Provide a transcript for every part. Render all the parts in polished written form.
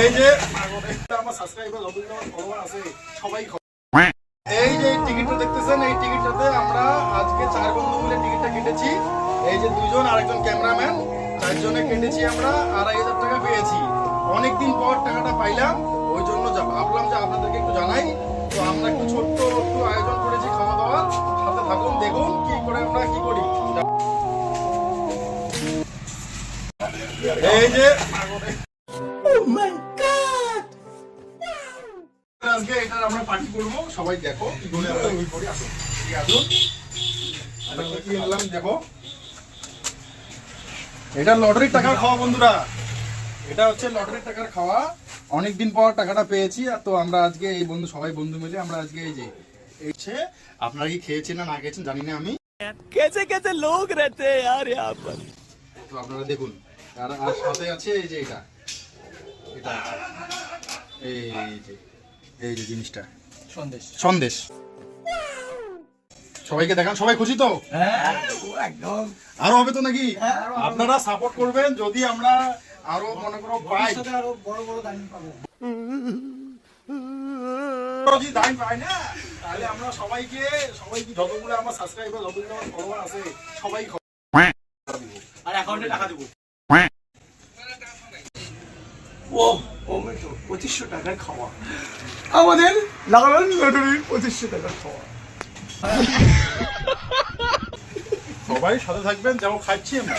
এই যে আমার সাবস্ক্রাইবার যতদিন আমার ফলোয়ার আছে সবাই এই যে টিকিটটা দেখতেছেন, এই টিকিটটাতে আমরা আজকে 4 বন্ধু মিলে টিকিটটা কেটেছি। এই যে 2 জন আর একজন ক্যামেরাম্যান, 4 জনে কেটেছি আমরা। 2500 টাকা পেয়েছি। অনেকদিন পর টাকাটা পাইলাম, ওই জন্য ভাবলাম যে আপনাদেরকে একটু জানাই। তো আমরা একটু ছোট্ট একটু আয়োজন করেছি খাওয়া দাওয়ার, সাথে থাকুন, দেখুন কি করে আমরা কি করি। এই যে আজকে এটা আমরা পার্টি করবো, সবাই দেখো কি করে আমরা করি। আসুন কি এলাম দেখো, এটা লটারির টাকার খাওয়া বন্ধুরা, এটা হচ্ছে লটারির টাকার খাওয়া। অনেকদিন পর টাকাটা পেয়েছি। তো আমরা আজকে এই বন্ধু সবাই বন্ধু মিলে আমরা আজকে এই যে আপনারা কি খেয়েছেন না না খেয়েছেন জানি না আমি, कैसे कैसे लोग रहते हैं यार यहाँ पर। তো আপনারা দেখুন। আর সাথে আছে এই যে এটা এটা এই যে জিনিসটা সন্দেশ সবাইকে দেখান। সবাই খুশি তো? একদম। আরো হবে তো নাকি? আপনারা সাপোর্ট করবেন। যদি আমরা আরো মনে করো পাই, আরো বড় বড় দান পাবো। যদি দান পাই না, তাহলে আমরা সবাইকে যতগুলো আমার সাবস্ক্রাইবার যতগুলো আমার ফলোয়ার আছে সবাই আর অ্যাকাউন্টে টাকা দেবো। ও টমেটো 2500 টাকার খাওয়া, আমাদের লাগালেন লটারির 2500 টাকার খাওয়া। সবাই সাথে থাকবেন, যেমন খাচ্ছি আমরা।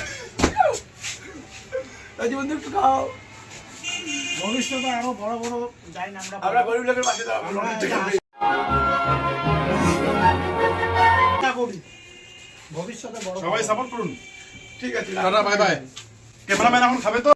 রাজীবন্ধু একটু খাও। ভবিষ্যতে আরো বড় বড় যাই না আমরা গরিব লোকের পাশে দাঁড়াবো। ভবিষ্যতে বড় সবাই সাপোর্ট করুন। ঠিক আছে, টাটা, বাই বাই। ক্যামেরাম্যান এখন খাবে তো?